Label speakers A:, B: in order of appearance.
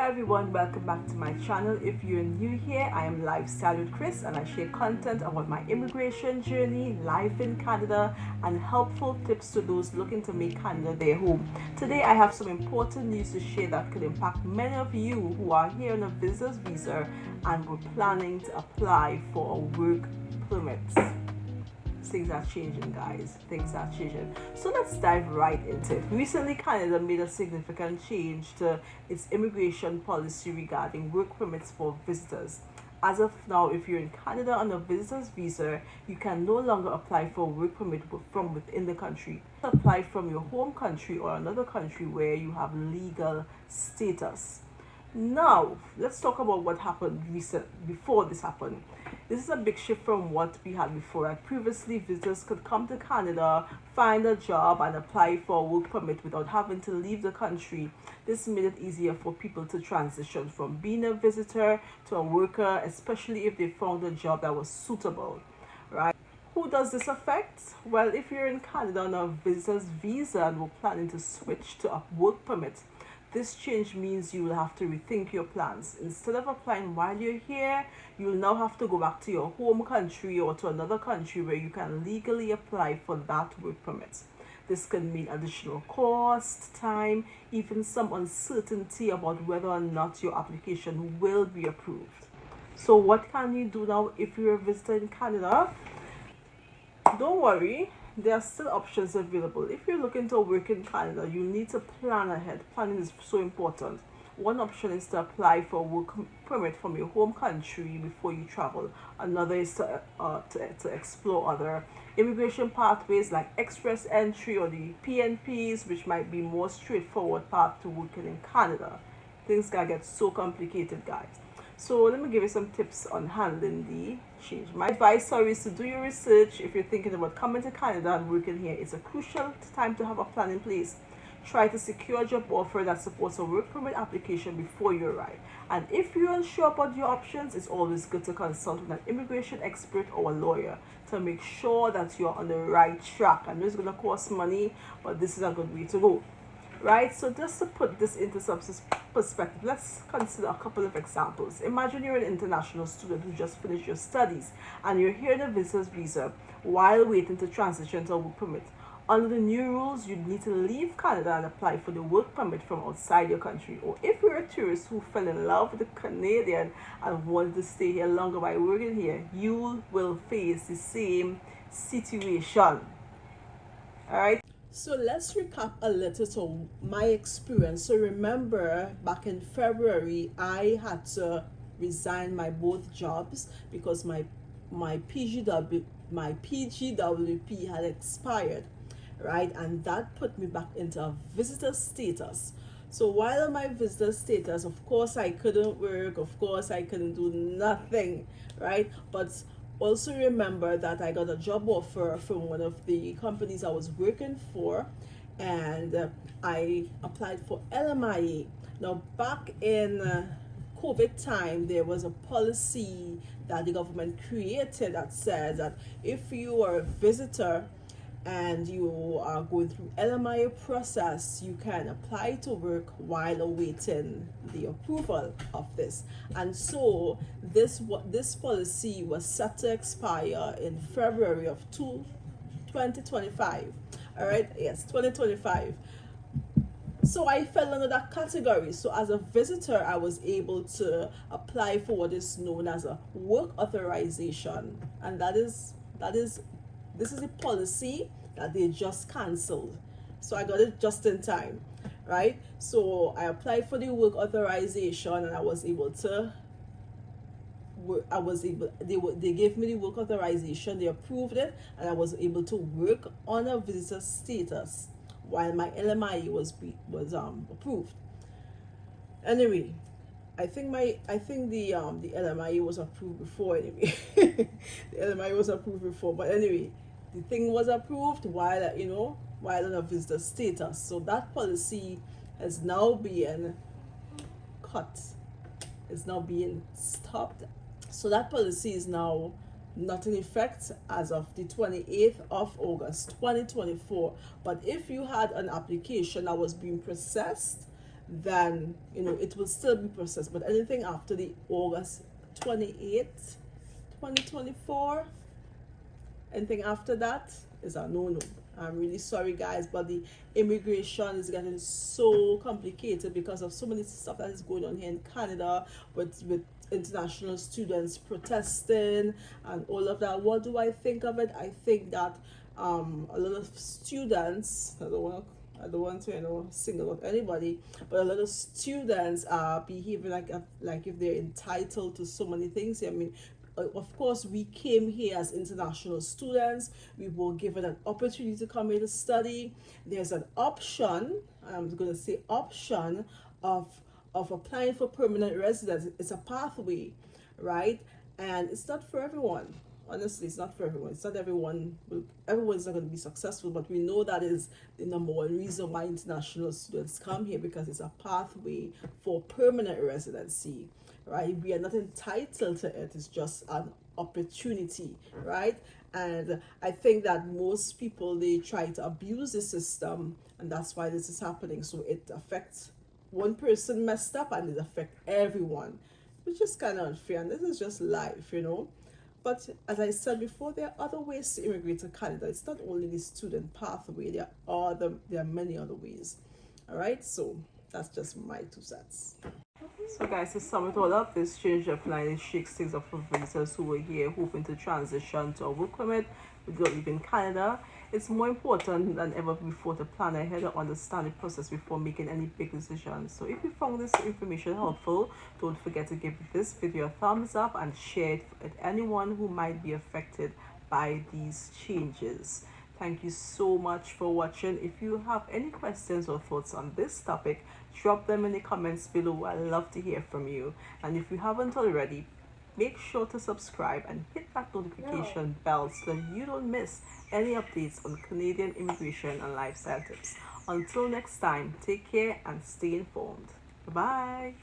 A: everyone, welcome back to my channel. If you're new here, I am Lifestyle with Chris and I share content about my immigration journey, life in Canada, and helpful tips to those looking to make Canada their home. Today I have some important news to share that could impact many of you who are here on a visitor's visa and were planning to apply for a work permit. Things are changing, guys. Things are changing. So let's dive right into it. Recently, Canada made a significant change to its immigration policy regarding work permits for visitors. As of now, if you're in Canada on a visitor's visa, you can no longer apply for a work permit from within the country. Apply from your home country or another country where you have legal status. Now, let's talk about what happened before this happened. This is a big shift from what we had before. Previously, visitors could come to Canada, find a job, and apply for a work permit without having to leave the country. This made it easier for people to transition from being a visitor to a worker, especially if they found a job that was suitable, right? Who does this affect? Well, if you're in Canada on a visitor's visa and were planning to switch to a work permit, this change means you will have to rethink your plans. Instead of applying while you're here, you will now have to go back to your home country or to another country where you can legally apply for that work permit. This can mean additional cost, time, even some uncertainty about whether or not your application will be approved. So what can you do now if you're a visitor in Canada? Don't worry, there are still options available. If you're looking to work in Canada, you need to plan ahead. Planning is so important. One option is to apply for a work permit from your home country before you travel. Another is to explore other immigration pathways like express entry or the PNPs, which might be more straightforward path to working in Canada. Things can get so complicated, guys. So let me give you some tips on handling the change. My advice, is to do your research. If you're thinking about coming to Canada and working here, it's a crucial time to have a plan in place. Try to secure a job offer that supports a work permit application before you arrive. And if you're unsure about your options, it's always good to consult with an immigration expert or a lawyer to make sure that you're on the right track. I know it's going to cost money, but this is a good way to go. Right, so just to put this into some perspective, let's consider a couple of examples. Imagine you're an international student who just finished your studies and you're here on a visitor's visa while waiting to transition to a work permit. Under the new rules, you'd need to leave Canada and apply for the work permit from outside your country. Or if you're a tourist who fell in love with a Canadian and wanted to stay here longer by working here, you will face the same situation. All right. So let's recap a little to my experience. So remember, back in February, I had to resign my both jobs because my PGWP had expired, right? And that put me back into a visitor status. So while on my visitor status, of course I couldn't work, of course I couldn't do nothing, right? But also remember that I got a job offer from one of the companies I was working for, and I applied for LMIA. Now, back in COVID time, there was a policy that the government created that said that if you are a visitor and you are going through LMIA process, you can apply to work while awaiting the approval of this. And so this policy was set to expire in February of 2025. All right, yes, 2025. So I fell under that category. So as a visitor, I was able to apply for what is known as a work authorization, and this is a policy that they just canceled. So I got it just in time, right? So I applied for the work authorization and I was able to they gave me the work authorization, they approved it, and I was able to work on a visitor status while my LMIA was approved. Anyway, I think the LMIA was approved before anyway. The LMIA was approved before, but anyway, the thing was approved while on a visitor status. So that policy is now being cut. It's now being stopped. So that policy is now not in effect as of the 28th of August 2024. But if you had an application that was being processed then it will still be processed. But anything after the August 28th, 2024, anything after that is a no-no. I'm really sorry, guys, but the immigration is getting so complicated because of so many stuff that is going on here in Canada with international students protesting and all of that. What do I think of it? I think that a lot of students, I don't want to single out anybody, but a lot of students are behaving like if they're entitled to so many things. I mean, of course, we came here as international students. We were given an opportunity to come here to study. There's an option, I'm going to say option, of applying for permanent residence. It's a pathway, right? And it's not for everyone. Honestly, it's not for everyone. It's not everyone's not going to be successful, but we know that is the number one reason why international students come here, because it's a pathway for permanent residency, right? We are not entitled to it. It's just an opportunity, right? And I think that most people, they try to abuse the system, and that's why this is happening. So it affects one person messed up and it affects everyone, which is kind of unfair. And this is just life. But as I said before, there are other ways to immigrate to Canada. It's not only the student pathway. There are many other ways. All right, so that's just my 2 cents. So guys, to sum it all up, this change of line shakes things up for visitors who were here hoping to transition to a work permit without leaving Canada. It's more important than ever before to plan ahead and understand the process before making any big decisions. So if you found this information helpful, don't forget to give this video a thumbs up and share it with anyone who might be affected by these changes. Thank you so much for watching. If you have any questions or thoughts on this topic, drop them in the comments below. I love to hear from you. And if you haven't already, make sure to subscribe and hit that notification bell so that you don't miss any updates on Canadian immigration and lifestyle tips. Until next time, take care and stay informed. Bye-bye.